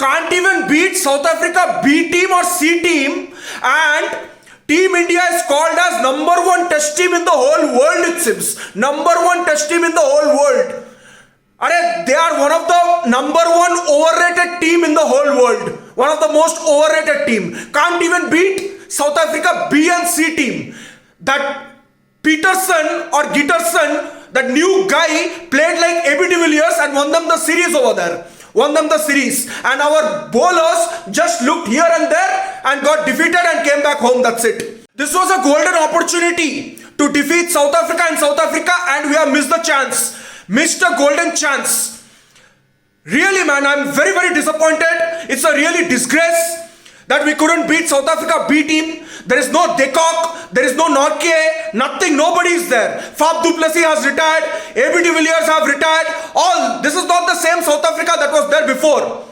can't even beat South Africa B team or C team, and Team India is called as number one test team in the whole world, it seems. Number one test team in the whole world. They are one of the number one overrated team in the whole world. One of the most overrated team. Can't even beat South Africa B and C team. That Peterson or Gitterson, that new guy, played like AB de Villiers and won them the series over there. Won them the series. And our bowlers just looked here and there and got defeated and came back home. That's it. This was a golden opportunity to defeat South Africa and we have missed the chance. Missed a golden chance. Really, man, I'm very, very disappointed. It's a really disgrace that we couldn't beat South Africa B team. There is no De Kock, there is no Nortje, nothing, nobody is there. Faf du Plessis has retired, AB de Villiers have retired. This is not the same South Africa that was there before.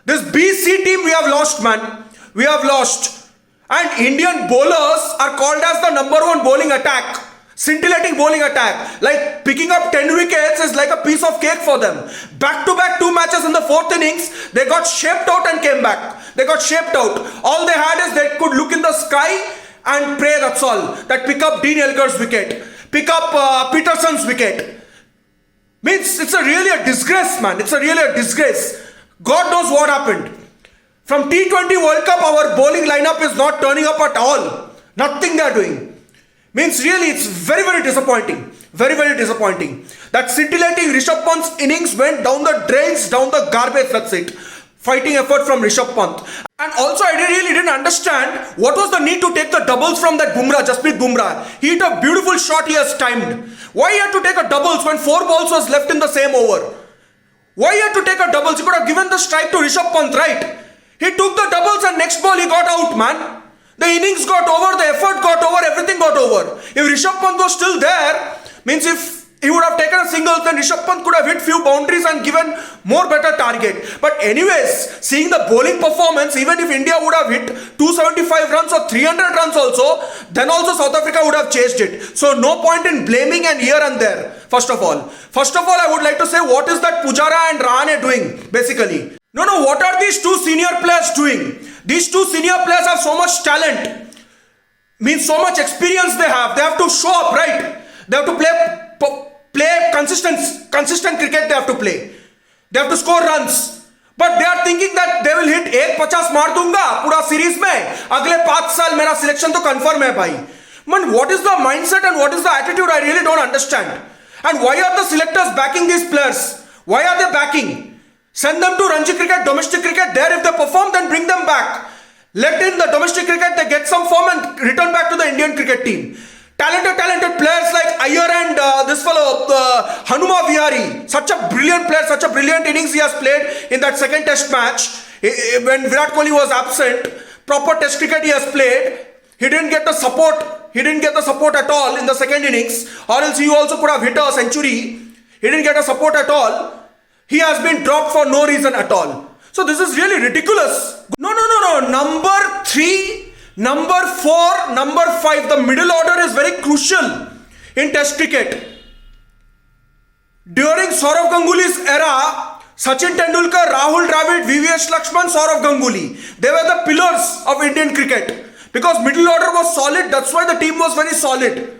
This BC team we have lost, man. We have lost. And Indian bowlers are called as the number one bowling attack. Scintillating bowling attack. Like picking up 10 wickets is like a piece of cake for them. Back-to-back 2 matches in the 4th innings, they got shaped out and came back. They got shaped out. All they had is they could look in the sky and pray, that's all. That pick up Dean Elgar's wicket. Pick up Peterson's wicket. Means it's really a disgrace, man. It's really a disgrace. God knows what happened. From T20 World Cup, our bowling lineup is not turning up at all. Nothing they are doing. Means really it's very, very disappointing. Very, very disappointing. That scintillating Rishabh Pant's innings went down the drains, down the garbage, that's it. Fighting effort from Rishabh Pant. And also I really didn't understand what was the need to take the doubles from that Bumrah, Jasprit Bumrah. He hit a beautiful shot he has timed. Why he had to take a doubles when 4 balls was left in the same over? Why he had to take a doubles? He could have given the strike to Rishabh Pant, right? He took the doubles and next ball he got out, man. The innings got over, the effort got over, everything got over. If Rishabh Pant was still there, means if he would have taken a single, then Rishabh Pant could have hit few boundaries and given more better target. But anyways, seeing the bowling performance, even if India would have hit 275 runs or 300 runs also, then also South Africa would have chased it. So no point in blaming and here and there, first of all. First of all, I would like to say, what is that Pujara and Rahane doing, basically? No, what are these 2 senior players doing? These 2 senior players have so much talent. Means so much experience they have. They have to show up, right? They have to play consistent cricket they have to play. They have to score runs. But they are thinking that they will hit 150 मार दूंगा पूरा series में. अगले 5 साल मेरा selection तो confirm है भाई. Man, what is the mindset and what is the attitude? I really don't understand. And why are the selectors backing these players? Why are they backing? Send them to Ranji cricket, domestic cricket. There, if they perform, then bring them back. Let in the domestic cricket, they get some form and return back to the Indian cricket team. Talented players like Iyer and this fellow, Hanuma Vihari. Such a brilliant player, such a brilliant innings he has played in that second test match. When Virat Kohli was absent, proper test cricket he has played. He didn't get the support. He didn't get the support at all in the second innings. Or else he also could have hit a century. He didn't get a support at all. He has been dropped for no reason at all. So this is really ridiculous. No. Number 3, number 4, number 5. The middle order is very crucial in test cricket. During Saurav Ganguly's era, Sachin Tendulkar, Rahul Dravid, VVS Lakshman, Saurav Ganguly. They were the pillars of Indian cricket. Because middle order was solid, that's why the team was very solid.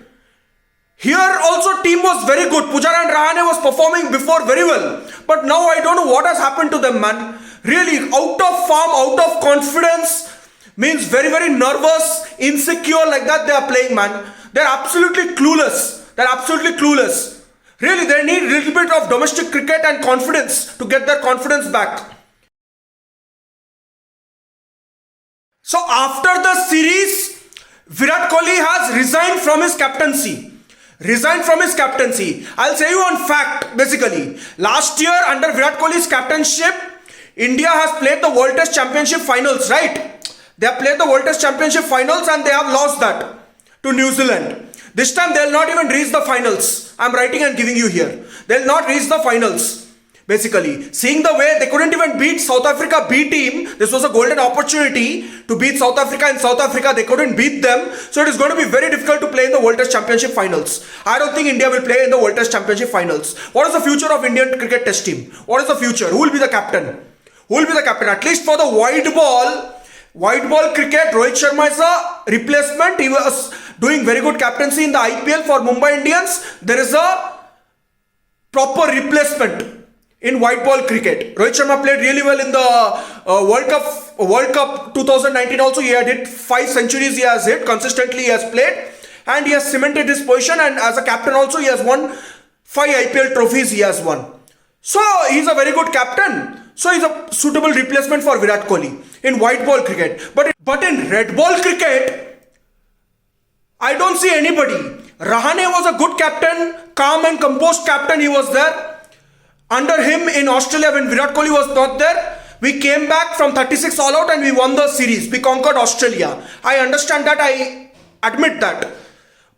Here also team was very good. Pujara and Rahane was performing before very well. But now I don't know what has happened to them, man. Really out of form, out of confidence. Means very, very nervous, insecure, like that they are playing, man. They're absolutely clueless. They're absolutely clueless. Really, they need a little bit of domestic cricket and confidence to get their confidence back. So after the series, Virat Kohli has resigned from his captaincy. I'll say you on fact, basically. Last year, under Virat Kohli's captainship, India has played the World Test Championship finals, right? They have played the World Test Championship finals and they have lost that to New Zealand. This time, they will not even reach the finals. I'm writing and giving you here. They will not reach the finals. Basically, seeing the way they couldn't even beat South Africa B team, this was a golden opportunity to beat South Africa. In South Africa, they couldn't beat them. So it is going to be very difficult to play in the World Test Championship finals. I don't think India will play in the World Test Championship finals. What is the future of Indian cricket test team? What is the future? Who will be the captain? Who will be the captain? At least for the white ball cricket, Rohit Sharma is a replacement. He was doing very good captaincy in the IPL for Mumbai Indians. There is a proper replacement in white ball cricket. Rohit Sharma played really well in the World Cup 2019 also. He had hit 5 centuries. He has hit consistently. He has played and he has cemented his position, and as a captain also he has won 5 IPL trophies he has won. So he's a very good captain. So he's a suitable replacement for Virat Kohli in white ball cricket. But in red ball cricket, I don't see anybody. Rahane was a good captain, calm and composed captain. He was there. Under him in Australia, when Virat Kohli was not there, we came back from 36 all out and we won the series. We conquered Australia. I understand that. I admit that.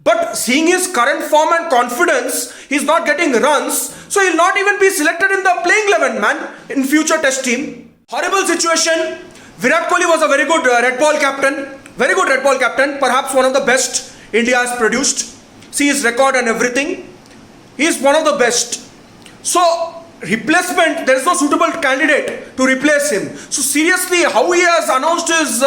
But seeing his current form and confidence, he's not getting runs. So he'll not even be selected in the playing 11 man in future test team. Horrible situation. Virat Kohli was a very good red ball captain. Very good red ball captain. Perhaps one of the best India has produced. See his record and everything. He is one of the best. So replacement, there is no suitable candidate to replace him. So seriously, how he has announced his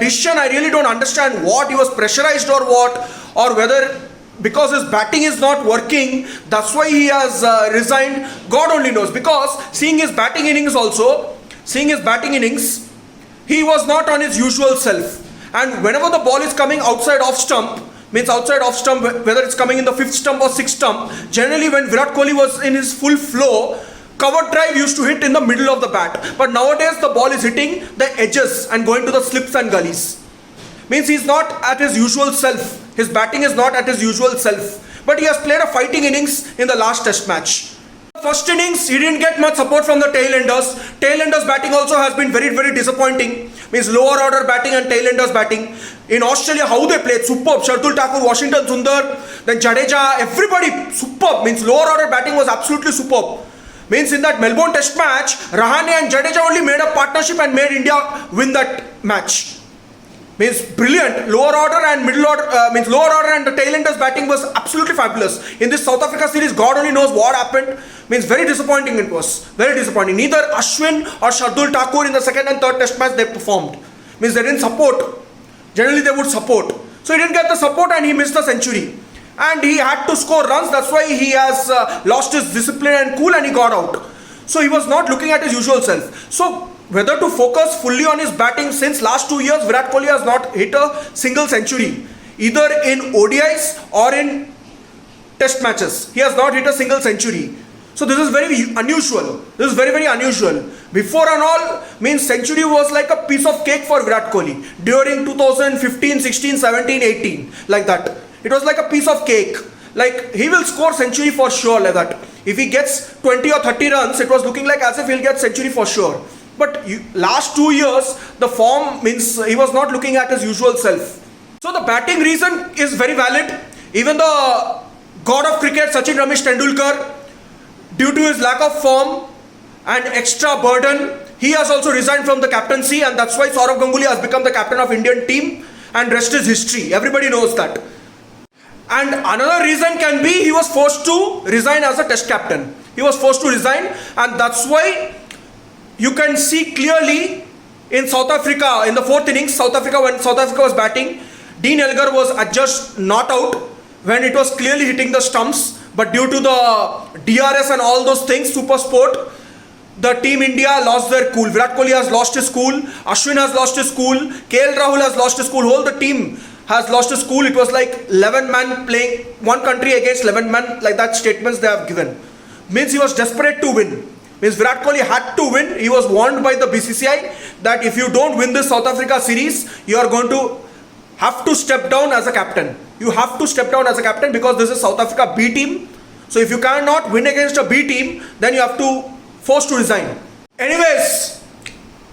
decision, I really don't understand. What he was pressurized or what, or whether because his batting is not working, that's why he has resigned. God only knows. Because seeing his batting innings, he was not on his usual self. And whenever the ball is coming outside off stump, whether it's coming in the 5th stump or 6th stump, generally when Virat Kohli was in his full flow, cover drive used to hit in the middle of the bat. But nowadays the ball is hitting the edges and going to the slips and gullies. Means he's not at his usual self. His batting is not at his usual self. But he has played a fighting innings in the last test match. First innings, he didn't get much support from the tailenders. Tailenders batting also has been very, very disappointing. Means lower order batting and tailenders batting. In Australia, how they played, superb. Shardul Thakur, Washington Sundar, then Jadeja, everybody superb. Means lower order batting was absolutely superb. Means in that Melbourne test match, Rahane and Jadeja only made a partnership and made India win that match. Means brilliant. Lower order and middle order, lower order and the tailenders batting was absolutely fabulous. In this South Africa series, God only knows what happened. Means very disappointing it was. Very disappointing. Neither Ashwin or Shardul Thakur in the 2nd and 3rd test match they performed. Means they didn't support. Generally they would support. So he didn't get the support and he missed the century. And he had to score runs. That's why he has lost his discipline and cool and he got out. So he was not looking at his usual self. So whether to focus fully on his batting, since last 2 years Virat Kohli has not hit a single century. Either in ODIs or in test matches. He has not hit a single century. So this is very unusual. This is very, very unusual. Before and all, means century was like a piece of cake for Virat Kohli. During 2015, 16, 17, 18. Like that. It was like a piece of cake. Like he will score century for sure like that. If he gets 20 or 30 runs, it was looking like as if he'll get century for sure. But last 2 years, the form means he was not looking at his usual self. So the batting reason is very valid. Even the god of cricket, Sachin Ramesh Tendulkar, due to his lack of form and extra burden, he has also resigned from the captaincy, and that's why Sourav Ganguly has become the captain of Indian team, and rest is history. Everybody knows that. And another reason can be he was forced to resign as a test captain. He was forced to resign, and that's why you can see clearly in South Africa, in the 4th innings, when South Africa was batting, Dean Elgar was just not out when it was clearly hitting the stumps. But due to the DRS and all those things, super sport, the team India lost their cool. Virat Kohli has lost his cool. Ashwin has lost his cool. KL Rahul has lost his cool. Whole the team has lost his cool. It was like 11 men playing one country against 11 men, like that statements they have given. Means he was desperate to win. Means Virat Kohli had to win. He was warned by the BCCI that if you don't win this South Africa series, you are going to have to step down as a captain. You have to step down as a captain because this is South Africa B team. So if you cannot win against a B team, then you have to force to resign. Anyways,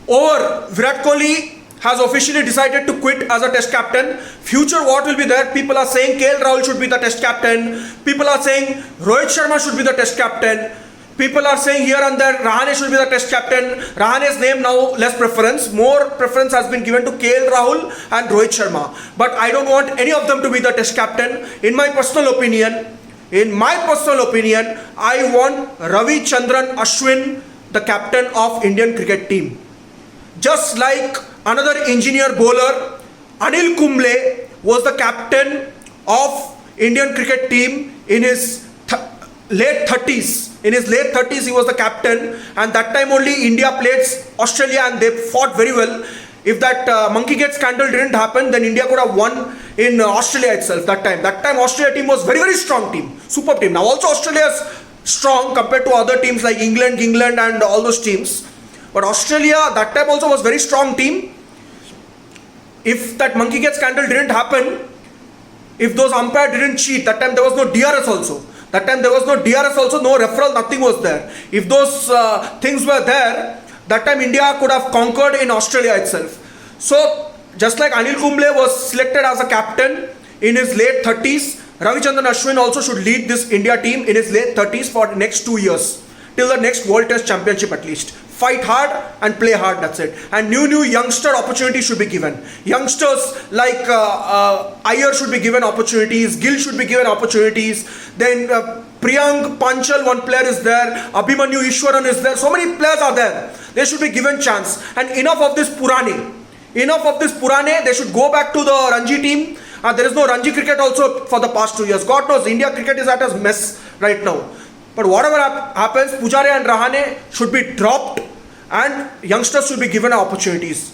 over. Virat Kohli has officially decided to quit as a test captain. Future what will be there? People are saying KL Rahul should be the test captain. People are saying Rohit Sharma should be the test captain. People are saying here and there Rahane should be the test captain. Rahane's name now less preference. More preference has been given to KL Rahul and Rohit Sharma. But I don't want any of them to be the test captain. In my personal opinion, I want Ravichandran Ashwin, the captain of Indian cricket team. Just like another engineer bowler, Anil Kumble was the captain of Indian cricket team in his late 30s. In his late 30s, he was the captain, and that time only India played Australia and they fought very well. If that monkey gate scandal didn't happen, then India could have won in Australia itself that time. That time Australia team was very, very strong team, superb team. Now also Australia is strong compared to other teams like England and all those teams. But Australia that time also was very strong team. If that monkey gate scandal didn't happen, if those umpire didn't cheat, that time there was no DRS also. That time there was no DRS also, no referral, nothing was there. If those things were there, that time India could have conquered in Australia itself. So just like Anil Kumble was selected as a captain in his late 30s, Ravichandran Ashwin also should lead this India team in his late 30s for the next 2 years, till the next World Test Championship at least. Fight hard and play hard, that's it. And new youngster opportunities should be given. Youngsters like Iyer should be given opportunities, Gill should be given opportunities, then Priyank Panchal, one player is there, Abhimanyu Ishwaran is there, so many players are there. They should be given chance. And enough of this Purane, they should go back to the Ranji team. There is no Ranji cricket also for the past 2 years. God knows, India cricket is at a mess right now. But whatever happens, Pujare and Rahane should be dropped and youngsters should be given opportunities.